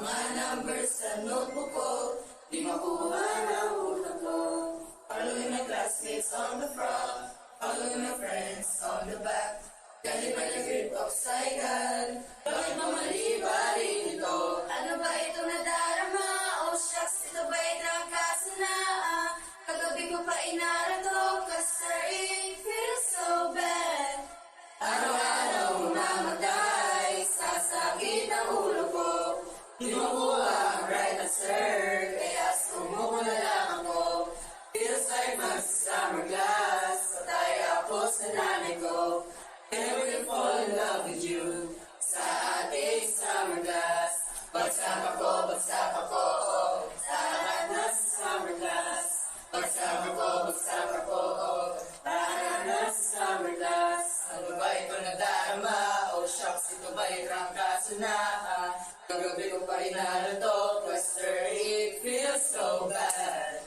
Mga numbers sa notebook ko, di makuha ng utak ko. Following my classmates on the front, following my friends on the back. Galing na grip of saigan, bakit mamali ba rin ito? Ano ba ito nadarama? Oh shucks, ito ba'y trangkaso na? Kagabi ko pa inarato, cause it feels so bad. Araw-araw mamatay, sasakit ang ulo ko. Di makuha ang right answer, kaya sumuko na lang ako. Feels like mag-summer class, patay ako sa nanay ko. Never can fall in love with you, sa ating summer class. Bagsak ako, sa lahat na sa summer class. Bagsak ako, para na sa summer class. Ano ba ito nadarama? Oh shucks, ito ba'y trangkaso na? Kagabi ko pa rin narato, cause it feels so bad.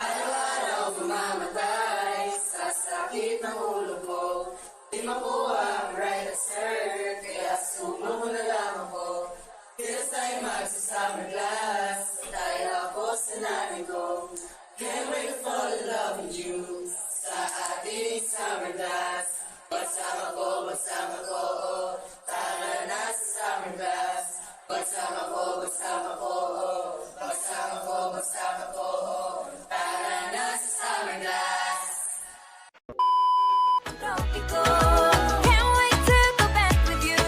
Araw-araw mamamatay, sasakit ng ulo ko. Di makuha ang right answer, kaya sumuko na lang ako. Feels like magsa-summer class, dahil ako sa nanay ko. Can't wait to fall in love with you, sa ating summer class. Bagsak ako, tara na sa summer class. Bagsak ako, tara na sa summer class. Can't wait to go back with you.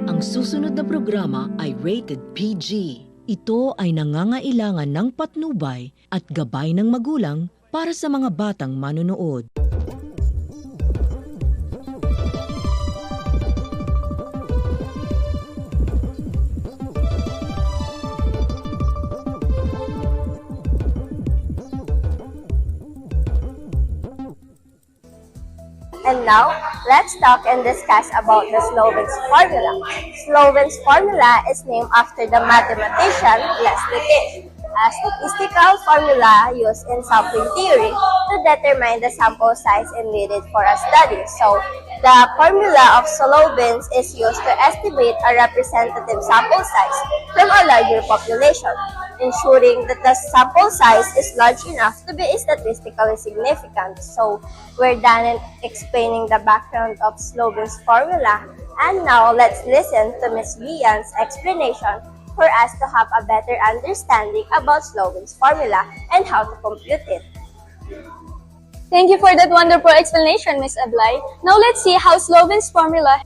Ang susunod na programa ay rated PG. Ito ay nangangailangan ng patnubay at gabay ng magulang para sa mga batang manonood. And now, let's talk and discuss about the Sloven's formula. Sloven's formula is named after the mathematician Leslie Kish, a statistical formula used in sampling theory to determine the sample size needed for a study. So, the formula of Sloven's is used to estimate a representative sample size from a larger population, ensuring that the sample size is large enough to be statistically significant. So, we're done in explaining the background of Sloven's formula, and now let's listen to Ms. Vian's explanation for us to have a better understanding about Sloven's formula and how to compute it. Thank you for that wonderful explanation, Ms. Ablay. Now let's see how Sloven's formula.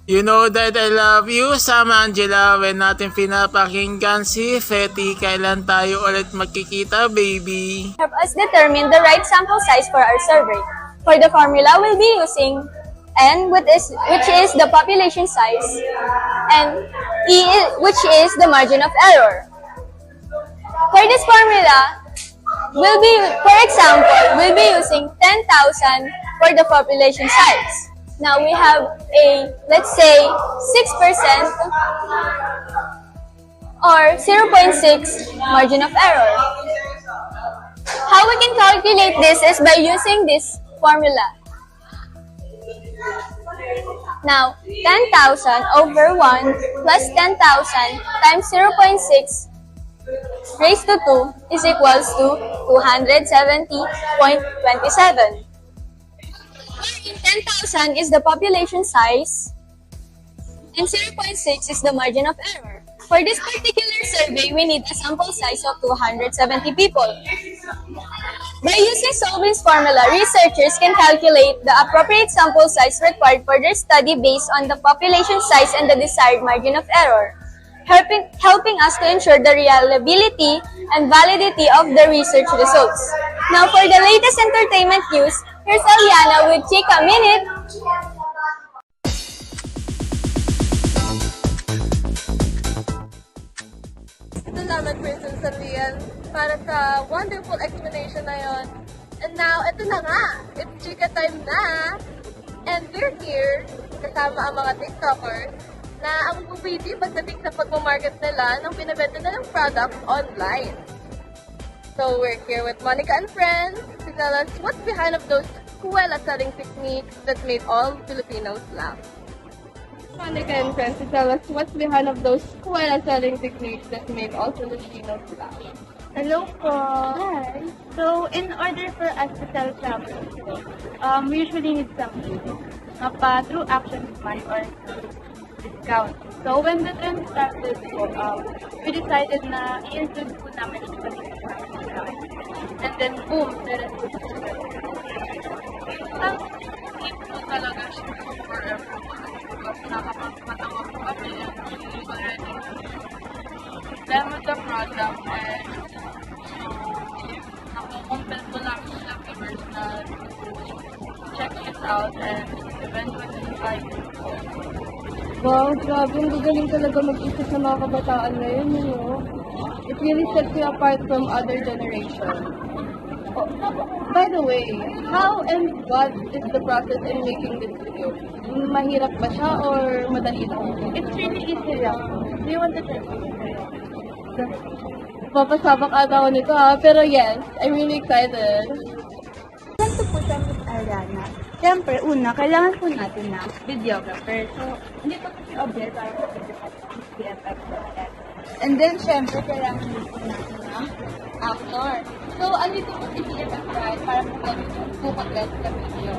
You know that I love you, Sam Angela, when natin pinapakinggan si Fetty. Kailan tayo ulit magkikita, baby? Help us determine the right sample size for our survey. For the formula, we'll be using N, which is the population size, and E, which is the margin of error. For this formula, for example, we'll be using 10,000 for the population size. Now we have let's say, 6% or 0.6 margin of error. How we can calculate this is by using this formula. Now, 10,000 over 1 plus 10,000 times 0.6 raised to 2 is equals to 270.27. 10,000 is the population size and 0.6 is the margin of error. For this particular survey, we need a sample size of 270 people. By using Sloven's formula, researchers can calculate the appropriate sample size required for their study based on the population size and the desired margin of error, helping us to ensure the reliability and validity of the research results. Now, for the latest entertainment news, here's Eliana with Chika Minute. Salamat, Princess Ariel, para sa wonderful explanation na yon. And now, ito na nga! It's chika time na! And we're here, kasama ang mga TikTokers, na ang pupwede pagdating sa pagmamarket nila ng pinabenta nilang products online. So, we're here with Monica and friends to tell us what's behind of those eskwela selling techniques that made all Filipinos laugh. Monica and friends to tell us what's behind of those selling techniques that made all Filipinos laugh. Hello po. Hi. So, in order for us to sell travel, we usually need something. Through actions money or discount. So, when the trend started po, we decided na i-include po namin ito sa discount. And then, boom, the rest of the Ang tip po talaga siya for everyone. Because nakapagpatawa po kami and we already demo the product and nakukumpel ko lang sila viewers na check it out and eventually buy it. Wow, grabe. Ang gagaling talaga mag-isip ng mga kabataan ngayon, you know? It really sets you apart from other generations. Oh, by the way, how and what is the process in making this video? Mahirap ba siya or madali lang? It's really easy lang. Do you want to try? Papasabak ata ako nito ha, pero yes, I'm really excited. Ganito po siya, Miss Ariana. Siyempre, una, kailangan po natin ng videographer. So, hindi po kasi object para sa VFX. And then, siyempre, kailangan din po natin ng actor. So, andito po si VFX para po kami bukagad sa video.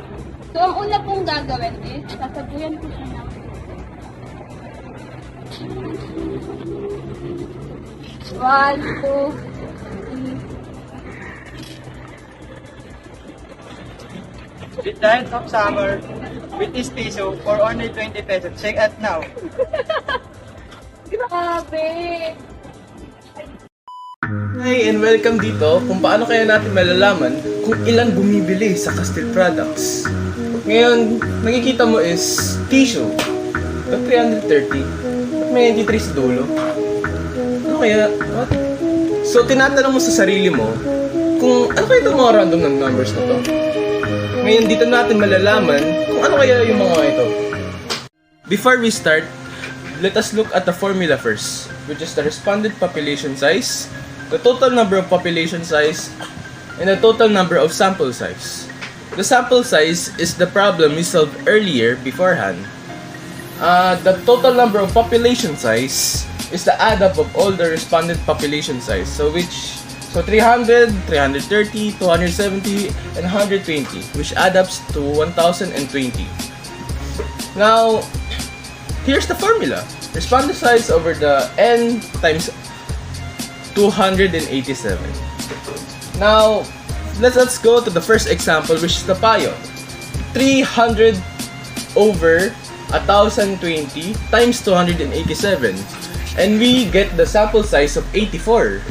So, ang una pong gagawin is, sasabuyan po siya ng One, two, With the height of summer, with this piso for only 20 pesos. Check out now. grabe! Hi and welcome dito kung paano kaya natin malalaman kung ilan bumibili sa Castile Products. Ngayon, nakikita mo is tissue. Ito 330. At may 93 sa dulo. Ano kaya? What? So, tinatanong mo sa sarili mo kung ano kaya itong mga random ng numbers na to. Ngayon, dito natin malalaman kung ano kaya yung mga ito. Before we start, let us look at the formula first, which is the respondent population size, the total number of population size, and the total number of sample size. The sample size is the problem we solved earlier beforehand. The total number of population size is the add up of all the respondent population size. So 300, 330, 270, and 120, which adds up to 1020. Now, here's the formula. Respondent size over the n times 287. Now, let's go to the first example, which is the payo. 300 over 1020 times 287. And we get the sample size of 84.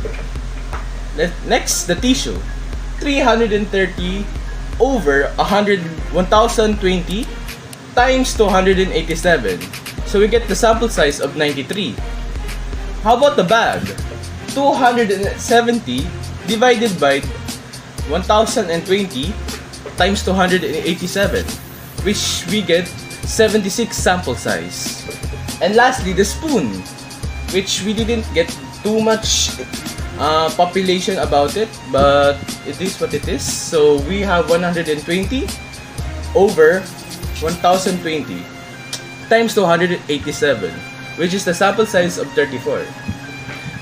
Next, the tissue. 330 over 1020 times 287. So we get the sample size of 93. How about the bag? 270 divided by 1020 times 287, which we get 76 sample size. And lastly, the spoon, which we didn't get too much population about it, but it is what it is. So we have 120 over 1020 times 287, which is the sample size of 34.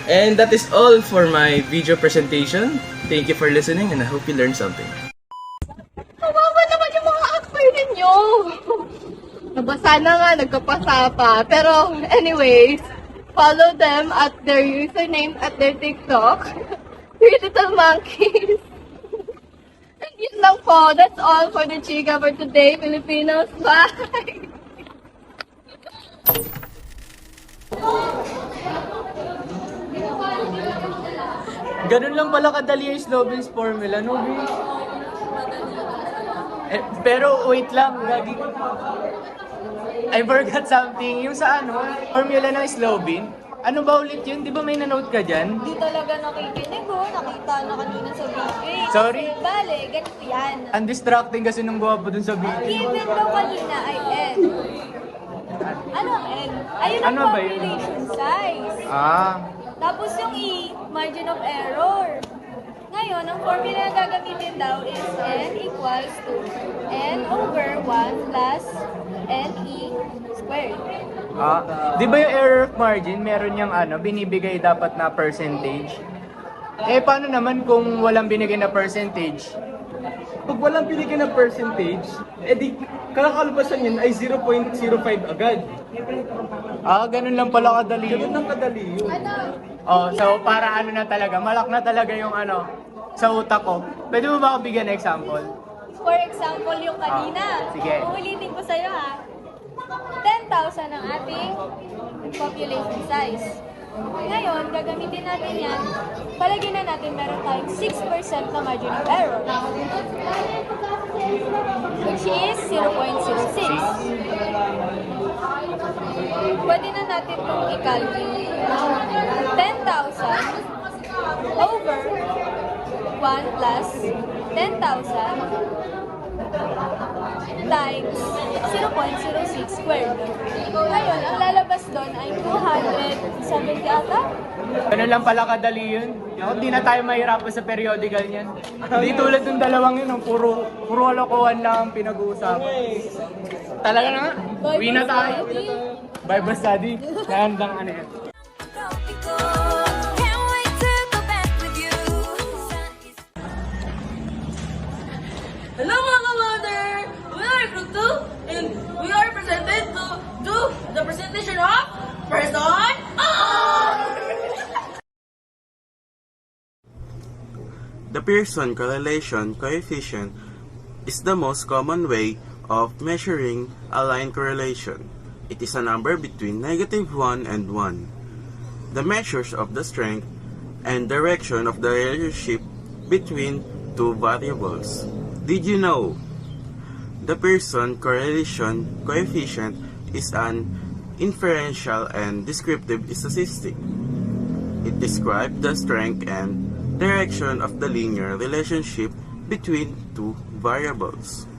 And that is all for my video presentation. Thank you for listening and I hope you learned something. Kawawa naman yung mga actor ninyo! Nabasa na nga, nagkapasa pa. Pero anyways, follow them at their username at their TikTok. 3 Little Monkeys. And yun lang po. That's all for the Chika for today, Filipinos. Bye! Ganun lang pala kadali yung Sloven's formula, no? Pero wait lang, gagi. I forgot something. Yung sa formula ng Slovene. Ano ba ulit yun? Di ba may nanote ka dyan? Hindi talaga nakikinig nakita na kanina sa video. Sorry? Bale, ganito yan. Undistracting kasi nung gwapo dun sa Ang video. given daw kanina ay N. Ano ang N? Ayun ang Ano ba yun? population size. Tapos yung E, margin of error. Ngayon, ang formula na gagamitin daw is N equals to N over 1 plus NE squared. Di ba yung error margin, meron yung binibigay dapat na percentage? Paano naman kung walang binigay na percentage? Pag walang binigyan ng percentage, di kakalabasan yun ay 0.05 agad. Ganun lang pala kadali Ganun lang kadali yun. So para na talaga, malak na talaga yung sa utak ko. Pwede mo ba ako bigyan ng example? For example, yung kanina. Sige. Uulitin ko sa'yo ha. 10,000 ang ating population size. Ngayon, gagamitin natin yan. Palagyan na natin meron tayong 6% na margin of error. Which is 0.06. Pwede na natin itong i-calculate. 10,000 over 1 plus 10,000 times 0.06 squared. Ngayon, ang lalabas doon ay 270 ata? Ganun lang pala kadali yun. Hindi na tayo mahirapan sa periodical niyan. Hindi tulad ng dalawang yun, puro kalokohan lang ang pinag-uusapan. Talaga na nga, uwi na tayo. Bible study. Nahandang yan. Can't wait to go back with you. Hello mga ka-mother! We are Group 2 and we are presented to do the presentation of Person On! The Pearson correlation coefficient is the most common way of measuring a line correlation. It is a number between -1 and 1. The measures of the strength and direction of the relationship between two variables. Did you know? The Pearson correlation coefficient is an inferential and descriptive statistic. It describes the strength and direction of the linear relationship between two variables.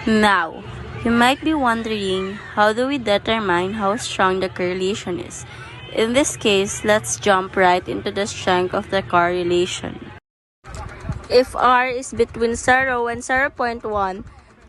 Now, you might be wondering, how do we determine how strong the correlation is? In this case, let's jump right into the strength of the correlation. If R is between 0 and 0.1,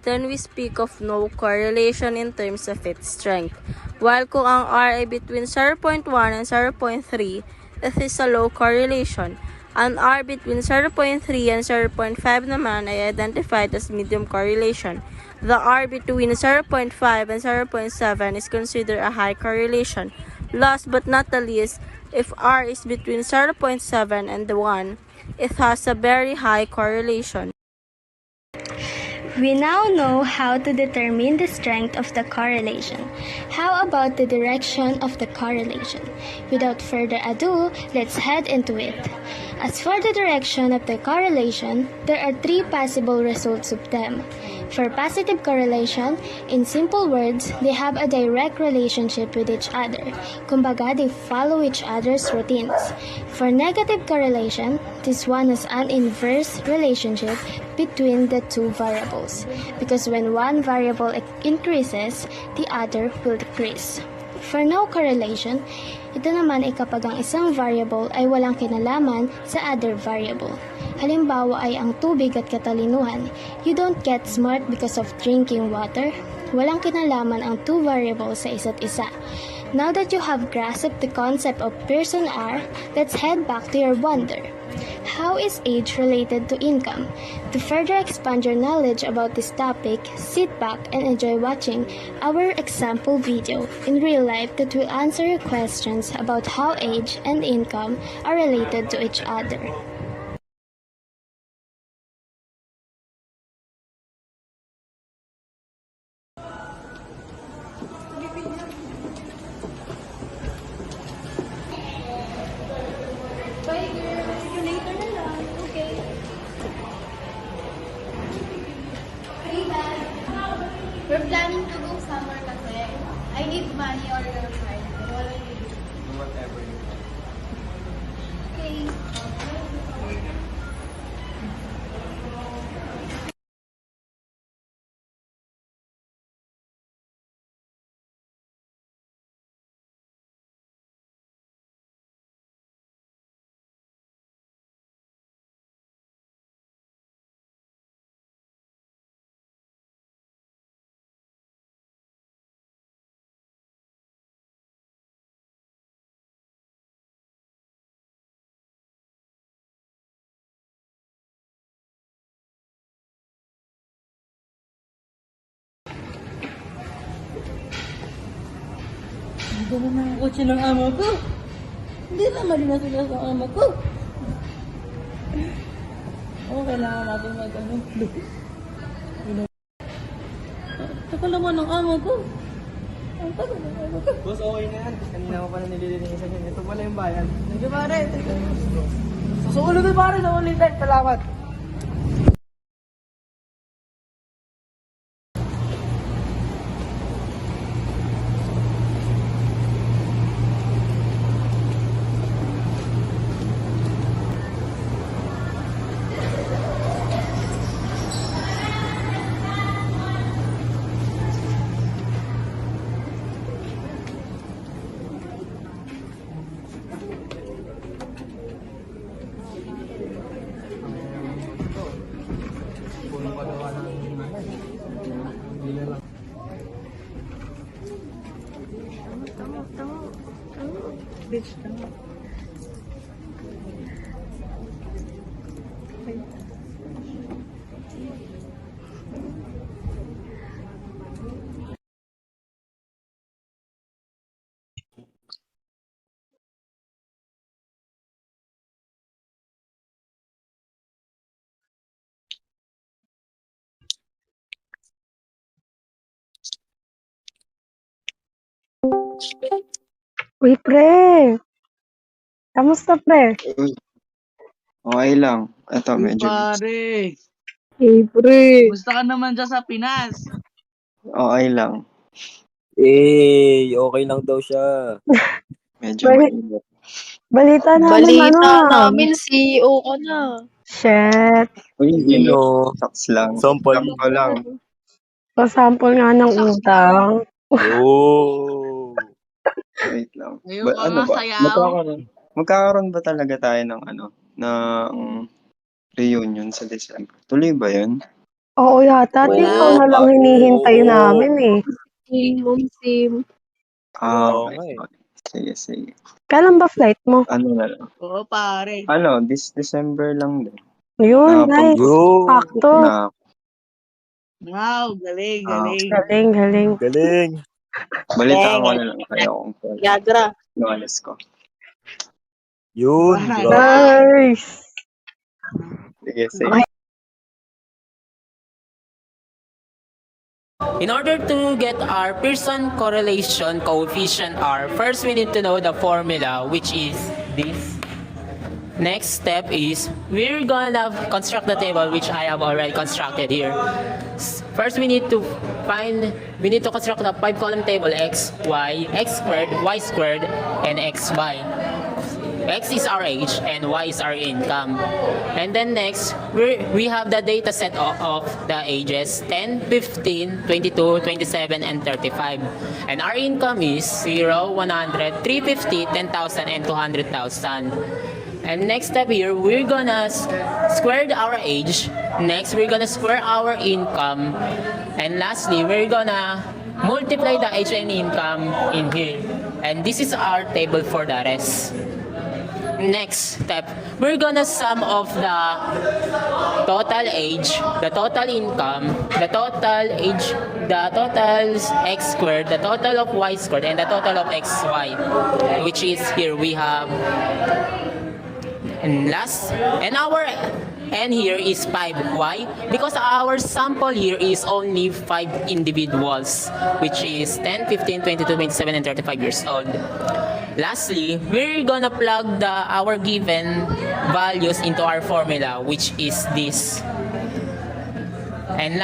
then we speak of no correlation in terms of its strength. While kung ang R ay between 0.1 and 0.3, it is a low correlation. Ang R between 0.3 and 0.5 naman ay identified as medium correlation. The R between 0.5 and 0.7 is considered a high correlation. Last but not the least, if R is between 0.7 and 1, it has a very high correlation. We now know how to determine the strength of the correlation. How about the direction of the correlation? Without further ado, let's head into it. As for the direction of the correlation, there are three possible results of them. For positive correlation, in simple words, they have a direct relationship with each other. Kumbaga, they follow each other's routines. For negative correlation, this one has an inverse relationship between the two variables, because when one variable increases, the other will decrease. For no correlation, ito naman ay kapag ang isang variable ay walang kinalaman sa other variable. Halimbawa ay ang tubig at katalinuhan. You don't get smart because of drinking water. Walang kinalaman ang two variables sa isa't isa. Now that you have grasped the concept of Pearson R, let's head back to your wonder. How is age related to income? To further expand your knowledge about this topic, sit back and enjoy watching our example video in real life that will answer your questions about how age and income are related to each other. Bye girl, see you later na lang. Okay. Hey Dad, we're planning to go somewhere kasi. I need money or your card. What do you do? Whatever you want. Okay. Dito naman ang kotse ng amo ko. Hindi naman din sila sa amo ko. Oo, kailangan natin mag-ano. Taka naman ng amo ko. Ang tagal ng amo ko. Boss, okay na yan. Kanina ko pala nililinisan yun. Ito pala yung bayan. Thank you, pare. Susunod na pare sa ulitin. Salamat. Bitch, tama. Uy, pre! Kamusta, pre? Okay lang. Ito, medyo Pare, Hey, pre! gusto ka naman dyan sa Pinas? okay lang. okay lang daw siya. Medyo Bali- mainit. Balita namin, CEO ko na. Shit. Uy, hindi Sino? Saks lang. Sample. Sample lang. Pasample nga ng utang. Oh. Wait lang. Ngayon ka Ano ba? masayaw. Magkakaroon ba talaga tayo ng ng reunion sa December? Tuloy ba yun? Oo yata, Oo, ikaw na lang oo. hinihintay namin eh. Sim. Oo Okay. nga eh. Okay. Sige, sige. Kailan ba flight mo? Ano na lang? Oo, pare. This December lang din. Yun, nice. Yun. Sakto. Na, Wow, galing, Ah, galing. Galing, galing. Galing. balitaan ko na lang kayo kung kailan. Yagra. Lumalas ko. Yun. Wow. Grabe. Nice. Sige, sige. In order to get our Pearson correlation coefficient R, first we need to know the formula, which is this. Next step is we're gonna construct the table, which I have already constructed here. First, we need to construct the 5-column table x, y squared, and xy. X is our age and Y is our income. And then next, we have the data set of the ages 10, 15, 22, 27, and 35. And our income is 0, 100, 350, 10,000, and 200,000. And next step here, we're gonna square our age. Next, we're gonna square our income. And lastly, we're gonna multiply the age and income in here. And this is our table for the rest. Next step, we're gonna sum of the total age, the total income, the total age, the total x squared, the total of y squared, and the total of xy, which is here we have. And last, and our n here is 5. Why? Because our sample here is only 5 individuals, which is 10, 15, 22, 27, and 35 years old. Lastly, we're gonna plug our given values into our formula, which is this. And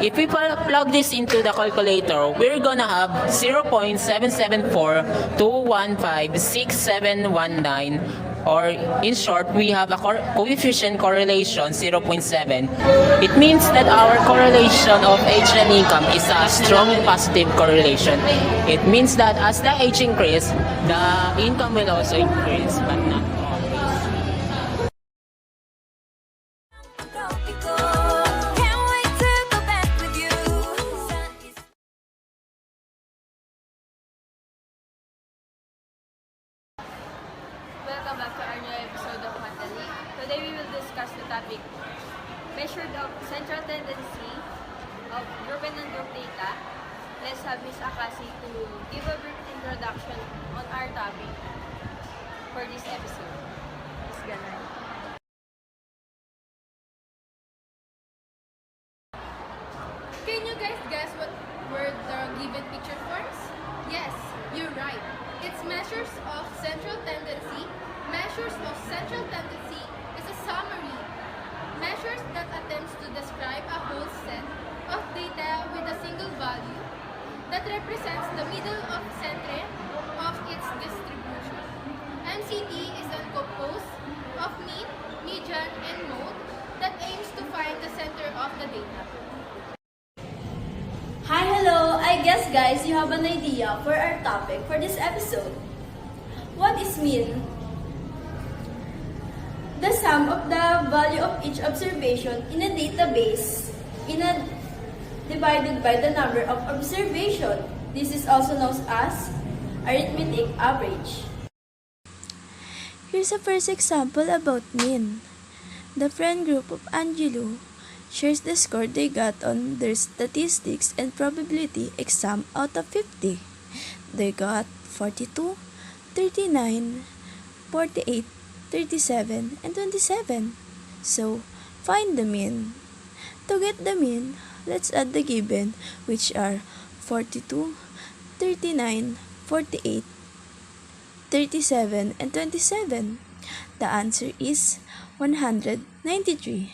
if we plug this into the calculator, we're gonna have 0.774-215-6719, or in short, we have a coefficient correlation 0.7. It means that our correlation of age and income is a strong positive correlation. It means that as the age increase, the income will also increase, but not always. Can't wait to go back with you. Welcome back to our new episode of Matali. Today we will discuss the topic measured of central tendency of group and non-group data, lesson have Ms. Akasi to give a brief introduction on our topic for this episode. Ms. Ganay. Can you guys guess what were the given picture forms? Yes, you're right. It's measures of central tendency. Measures of central tendency is a summary. Measures that attempts to describe a whole set of data with a single value that represents the middle of center of its distribution. MCT is composed of mean, median, and mode that aims to find the center of the data. Hi, hello! I guess guys, you have an idea for our topic for this episode. What is mean? The sum of the value of each observation in a database divided by the number of observation. This is also known as arithmetic average. Here's a first example about mean. The friend group of Angelo shares the score they got on their statistics and probability exam out of 50. They got 42, 39, 48, 37, and 27. So, find the mean. To get the mean, let's add the given, which are 42, 39, 48, 37, and 27. The answer is 193.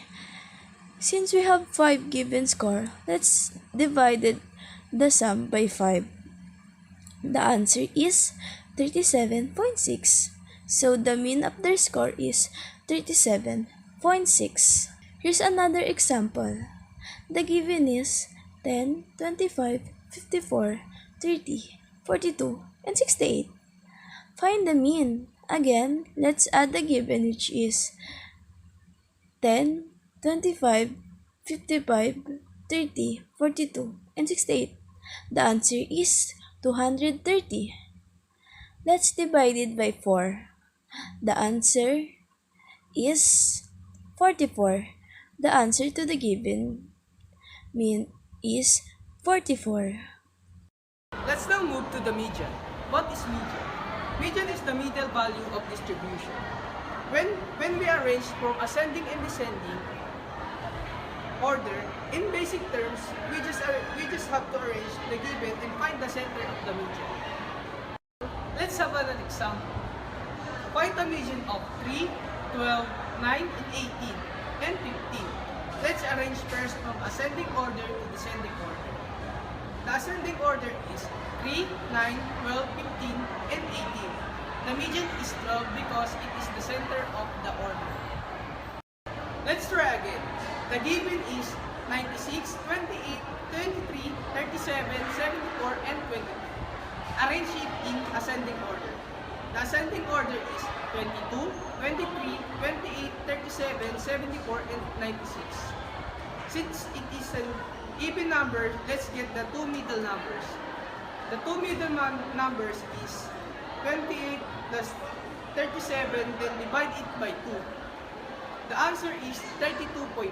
Since we have 5 given score, let's divide the sum by 5. The answer is 37.6. So the mean of their score is 37.6. Here's another example. The given is 10, 25, 54, 30, 42, and 68. Find the mean. Again, let's add the given, which is 10, 25, 55, 30, 42, and 68. The answer is 230. Let's divide it by 4. The answer is 44. The answer to the given mean is 44. Let's now move to the median. What is median? Median is the middle value of distribution. When we arrange from ascending and descending order, in basic terms, we just have to arrange the given and find the center of the median. Let's have an example. Find the median of 3, 12, 9, and 18, and 15. Let's arrange first from ascending order to descending order. The ascending order is 3, 9, 12, 15, and 18. The median is 12 because it is the center of the order. Let's try again. The given is 96, 28, 23, 37, 74, and 22. Arrange it in ascending order. The ascending order is 22, 23, 28, 37, 74, and 96. Since it is an even number, let's get the two middle numbers. The two middle numbers is 28 plus 37, then divide it by 2. The answer is 32.5.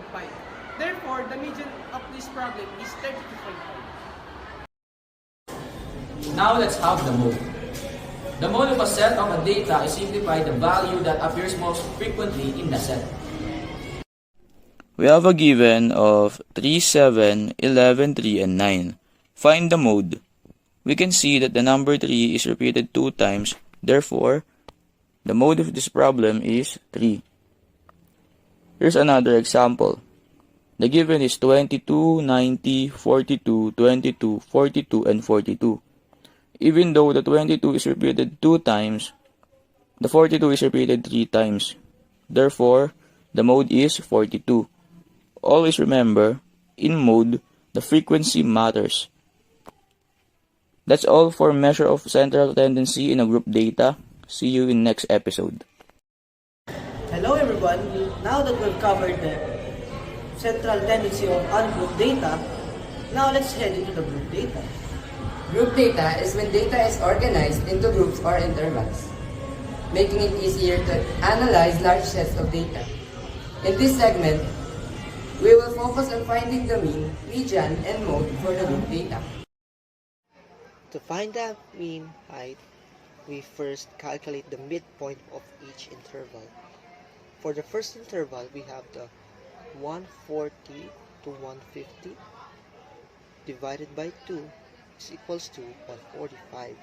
Therefore, the median of this problem is 32.5. Now let's have the mode. The mode of a set of a data is simply by the value that appears most frequently in the set. We have a given of 3, 7, 11, 3, and 9. Find the mode. We can see that the number 3 is repeated 2 times. Therefore, the mode of this problem is 3. Here's another example. The given is 22, 90, 42, 22, 42, and 42. Even though the 22 is repeated 2 times, the 42 is repeated 3 times. Therefore, the mode is 42. Always remember, in mode, the frequency matters. That's all for measure of central tendency in a group data. See you in next episode. Hello everyone. Now that we've covered the central tendency of ungroup data, now let's head into the group data. Group data is when data is organized into groups or intervals, making it easier to analyze large sets of data. In this segment, we will focus on finding the mean, median, and mode for the group data. To find the mean height, we first calculate the midpoint of each interval. For the first interval, we have the 140 to 150 divided by 2 is equals to 145.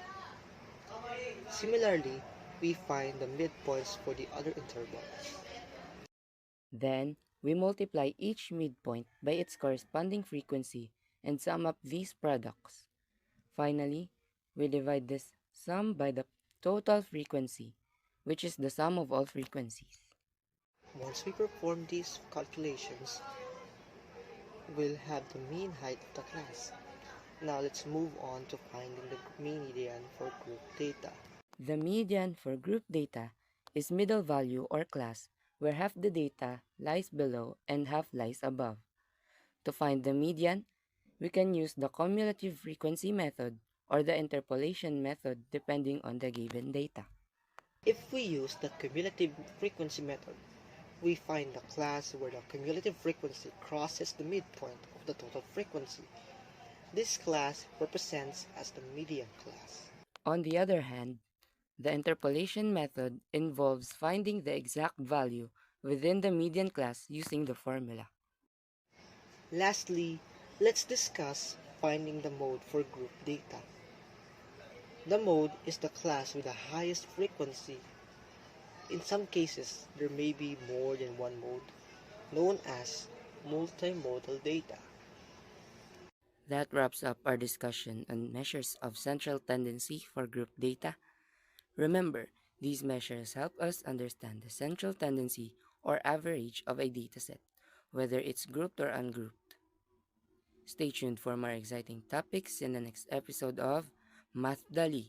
Similarly, we find the midpoints for the other intervals. Then, we multiply each midpoint by its corresponding frequency and sum up these products. Finally, we divide this sum by the total frequency, which is the sum of all frequencies. Once we perform these calculations, we'll have the mean height of the class. Now let's move on to finding the median for group data. The median for group data is middle value or class where half the data lies below and half lies above. To find the median, we can use the cumulative frequency method or the interpolation method depending on the given data. If we use the cumulative frequency method, we find the class where the cumulative frequency crosses the midpoint of the total frequency. This class represents as the median class. On the other hand, the interpolation method involves finding the exact value within the median class using the formula. Lastly, let's discuss finding the mode for group data. The mode is the class with the highest frequency. In some cases, there may be more than one mode, known as multimodal data. That wraps up our discussion on measures of central tendency for group data. Remember, these measures help us understand the central tendency or average of a dataset, whether it's grouped or ungrouped. Stay tuned for more exciting topics in the next episode of Math Dali.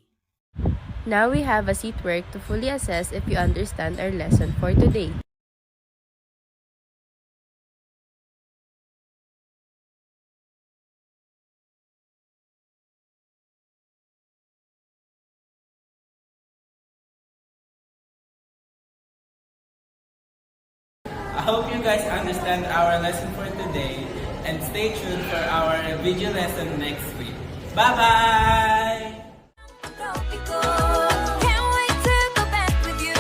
Now we have a seat work to fully assess if you understand our lesson for today. I hope you guys understand our lesson for today and stay tuned for our video lesson next week. Bye-bye! Can't wait to go back with you.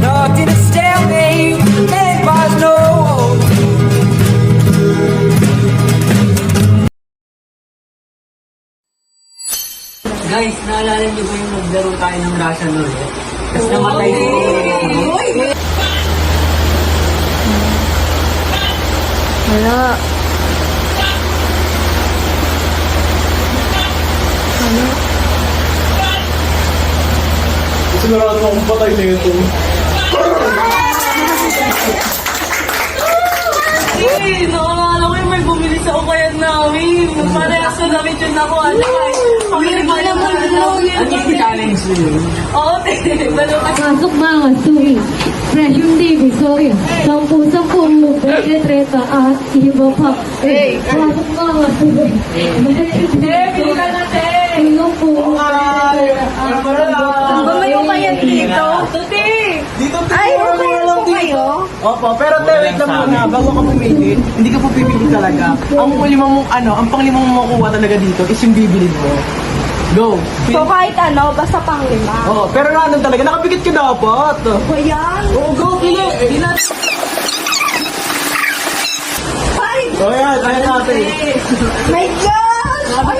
Nothing to stop me, and was no. Guys, naalala niyo ba yung naglaro tayo ng Russian roulette? Tapos namatay si Wala. Ano? Sinarado akong patay na ito. Hey, nakakala ko yung may bumili sa ukayan namin. Parehas na damit yun ako. Pamilig mo naman yun. Ano yung challenge yun? Oo, Pasok mga suwi, fresh yung divisoria, 10-10, 20-30 at iba pa. Pasok mga suwi, bili ka natin. Tulong po. Ang gumay mo kayan dito. Tuti! Dito Ay, okay po kayo? Opo, pero wait lang muna, bago ka pumili, hindi ka po pipili talaga. Ang panglimang mo makuha talaga dito is yung bibilin mo. Go! So kahit ano, basta pang 5. Oo, pero random talaga, nakapikit ka dapat. Ba yan? Oo, go, pili! So yan, kaya natin. My God! Ano ba?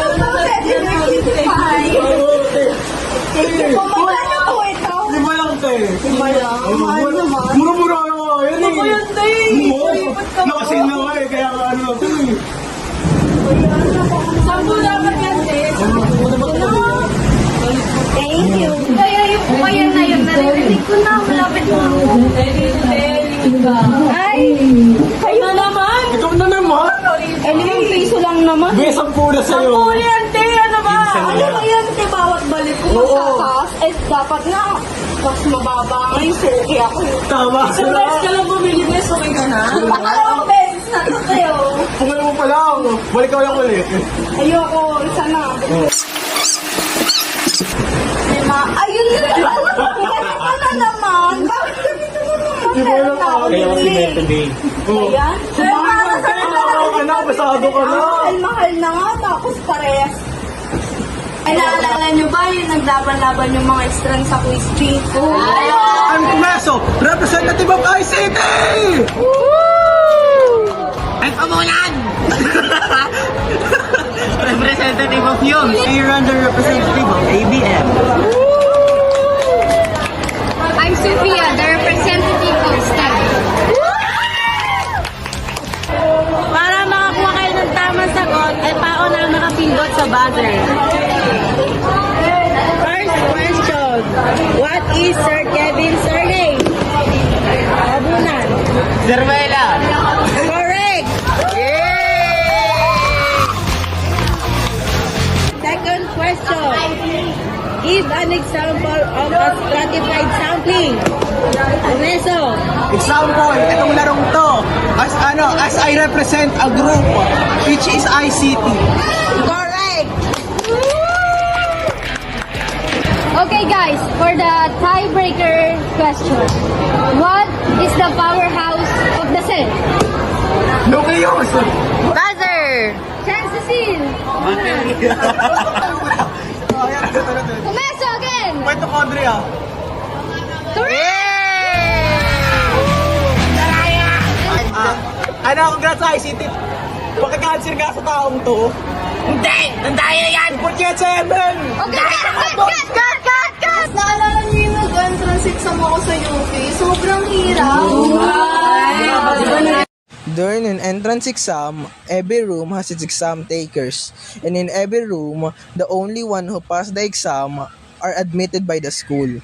Magkano po ito? 5 lang, te. 5 lang? Mahal naman. Mura-mura ako, yun eh. Ano ba yun, te? Nakasin na nga eh, kaya ano to eh. Sampo dapat yan, te. Thank you. Kaya yung umayan na yun, naririnig ko na. Malapit mo ako. Ay! Kayo na naman! Ikaw na naman! Eh, 5 piso lang naman. May 10 na sa'yo. 10 yan, te. Ano ba? Ano ba yan, te ba? magtataas, eh dapat na mas mababa nga yung suki ako. Tama. Isang beses ka lang bumili, bes, okay ka na? Dalawang beses na to kayo. Pumuli mo pa lang. Balik ka lang ulit. Ayoko, isa na. Ayun na ano naman? Bakit ganito naman? Kaya kasi meron din. Ayan? Ka na, pasado ka na. Ay, mahal na nga, tapos parehas. Ay, naalala nyo ba yung naglaban-laban yung mga estrang sa quiz bee? I'm Kumeso, representative of ICT! I'm Kamunan! Representative of Yung. Aaron, the representative of ABM. I'm Sophia, the representative of STEM. Para makakuha kayo ng tamang sagot, ay pauna makapindot sa buzzer. First question. What is Sir Kevin's surname? Abunan. Zermela. Correct! Second question. Give an example of a stratified sampling. Umeso. Example, itong larong to, as I represent a group, which is ICT. Correct! Okay guys, for the tiebreaker question, what is the powerhouse of the cell? Nucleus! Buzzer! Chancesin! Umeso again! Mitochondria. Congrats sa ICT. Pagka-cancer ka sa taong to. Hindi! Nandaya yan! 47! Okay, cut! Naalala niyo yung nag-entrance exam ako sa UP? Sobrang hirap. During an entrance exam, every room has its exam takers. And in every room, the only one who passed the exam are admitted by the school.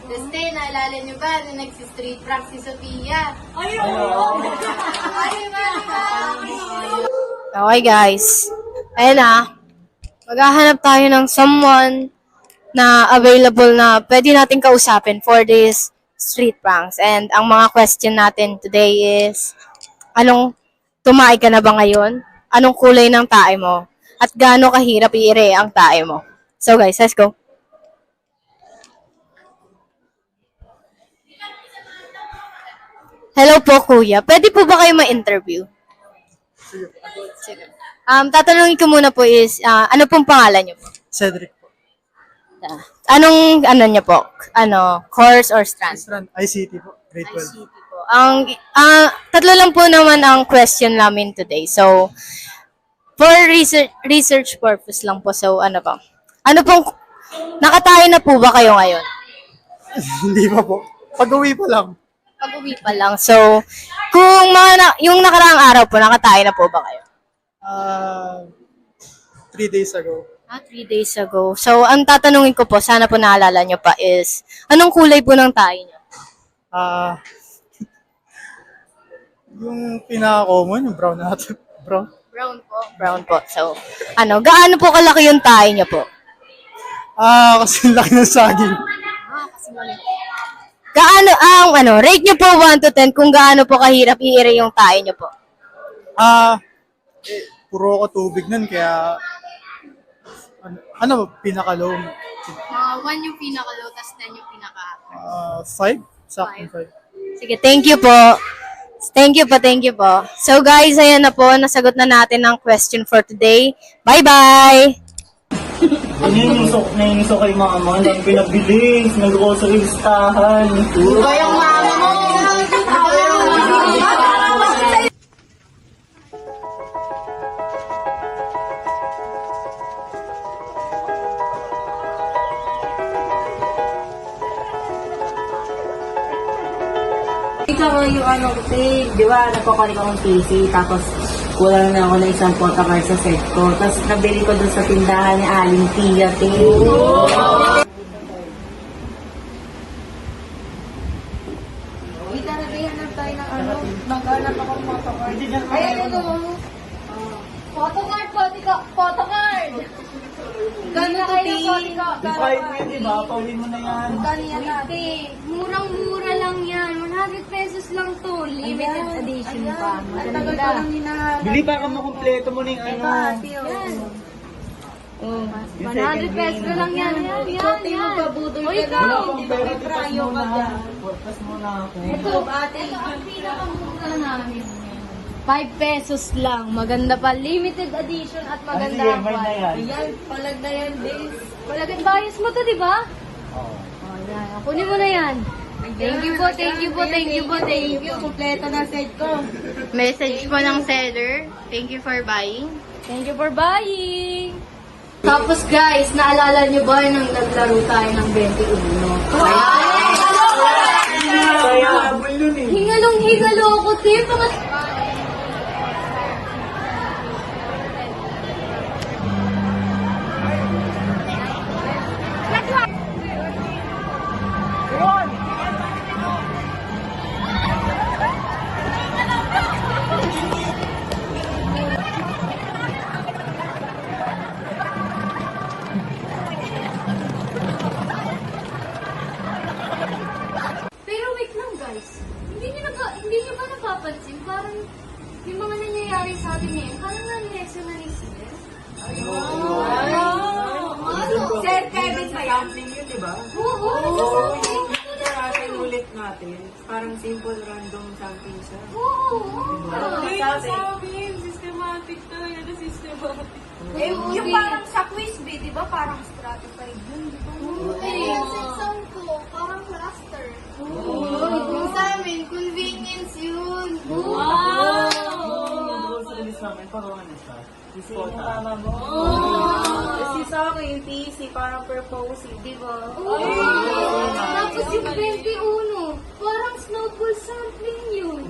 Este, naalala niyo ba na nagsi-street prank si Sophia? Okay guys, ayun na. Maghahanap tayo ng someone na available na pwede natin kausapin for this street pranks. And ang mga question natin today is, tumae ka na ba ngayon? Anong kulay ng tae mo? At gaano kahirap i-ire ang tae mo? So guys, let's go. Hello po, kuya. Pwede po ba kayo ma-interview? Sige. Tatanungin ko muna po is, ano pong pangalan niyo po? Cedric po. Anong, niyo po? Course or strand? ICT po. Grade 12. ICT po. Tatlo lang po naman ang question namin today. So, for research purpose lang po. So, nakatayo na po ba kayo ngayon? Hindi pa po. Pag-uwi pa lang. Pag-uwi pa lang. So, kung yung nakaraang araw po, nakatayo na po ba kayo? 3 days ago. 3 days ago. So, ang tatanungin ko po, sana po naalala nyo pa is, anong kulay po ng tayo nyo? Yung pinaka-common, yung brown natin. Brown? Brown po. Brown po. So, gaano po kalaki yung tayo nyo po? Kasi laki ng saging. Gaano, rate nyo po 1 to 10 kung gaano po kahirap i-ire yung tayo nyo po? Puro ako tubig nun, kaya pinaka-low? 1 yung pinaka-low, tas 10 yung pinaka-high. 5? Saktong 5. Sige, thank you po. Thank you po. So guys, ayan na po, nasagot na natin ang question for today. Bye-bye! Nainisok kay mama, nang pinabilis, nag-uso sa listahan. Ba yung mama mo? Ikaw yung di ba, napapanik akong PC, tapos kulang na ako ng isang photocard sa set ko. Tapos nabili ko dun sa tindahan ni Aling Tia, Wait, hanap tayo ng maghanap akong photocard. Ayan ito. Photocard! Ganito, T. Kahit mo yun, diba? Paulin mo na yan. Murang-mura lang yan. 100 pesos lang to. Limited edition pa. Maganda. Bili pa ka makumpleto mo ng ano. Yan. 100 pesos na lang yan. Yan. O ikaw. Prayo ka dyan. Purpose muna ako. Ito, ate. Ito ang pinakamura namin. 5 pesos lang. Maganda pa. Limited edition at maganda ang quality. Yan, palag na yan, Days. Palag, bias mo to, di ba? Oo. Oh, yan. Kunin mo na yan. Thank you po, thank you po, thank you po, thank you. Kompleto na set ko. Message po ng seller. Thank you for buying. Thank you for buying. Tapos guys, naalala nyo ba nang naglaro tayo ng 21? Hingalong-hingalo ako, Tim. Pero wait lang guys, hindi nyo ba napapansin? Parang yung mga nangyayari sa atin ngayon, parang nanireaction na ni Sir. Sir Kevin ba yan? Yun, diba? Oo, Natin ulit natin. Parang simple random something siya. Oo. Systematic talaga na systematic. Yung parang sa quiz bee, di ba? Parang stratified yun, di ba? Sa exam ko, parang cluster. Yung sa amin, convenience yun. Sa release namin, pagawa na siya. Kasi yung tama mo. Kasi sa akin, yung PC, parang proposing, di ba? Tapos yung 21, parang snowball sampling yun.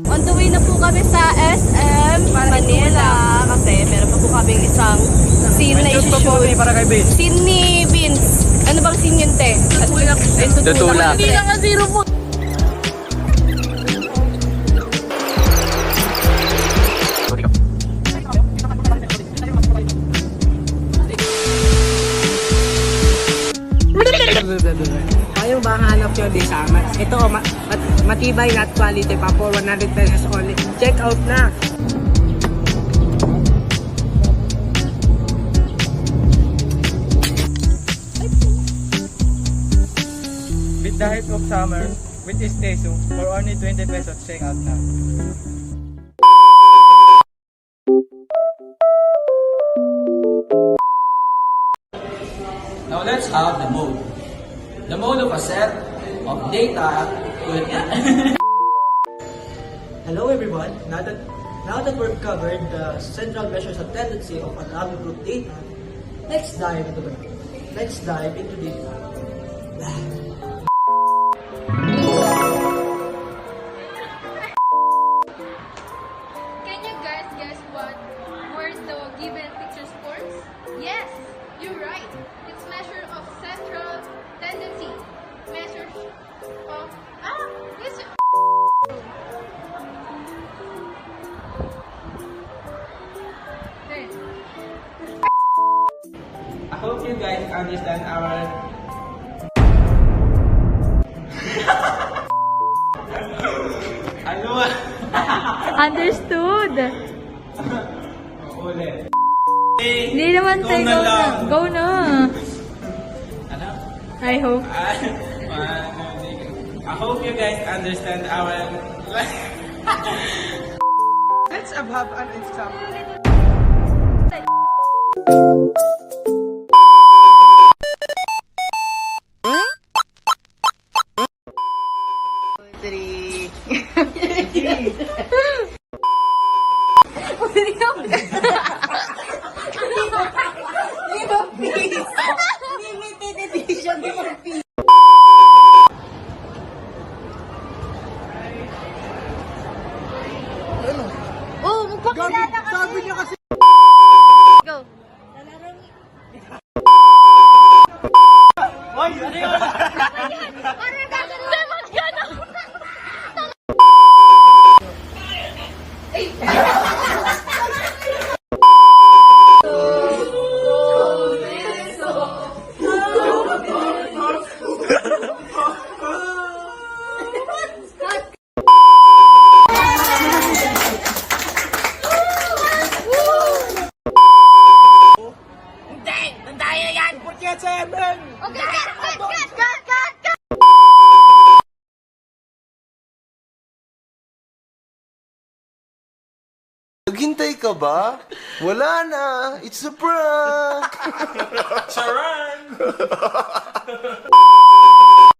On the way na po kami sa SM Manila kasi meron pa po kaming isang scene na i-shoot. Scene ni Vince. Ano bang scene yun, te? Tutulak. Hindi lang ang zero po. Ayaw ba hanap nyo di sama? Ito, matibay not quality pa for 100 pesos only. Check out na! With the height of summer, with this teso, for only 20 pesos, check out na. Now let's have the mode. The mode of a set of data with Hello everyone! Now that we've covered the central measures of tendency of an Abel group data, let's dive into the Can you guys guess what were the given picture scores? Yes, you're right. It's measure of central tendency. Measure of this. Then, I hope you guys understand our... Ano? Understood. Ulit. Hindi naman tayo go na. Go na. Ano? I hope. I hope you guys understand our... Let's have an example. Magpakilala kasi. Sabi niya kasi. Go. Hoy, ano yun? Ano yung gagawin? Gano'n. Naghintay ka ba? Wala na! It's a prank! Charan!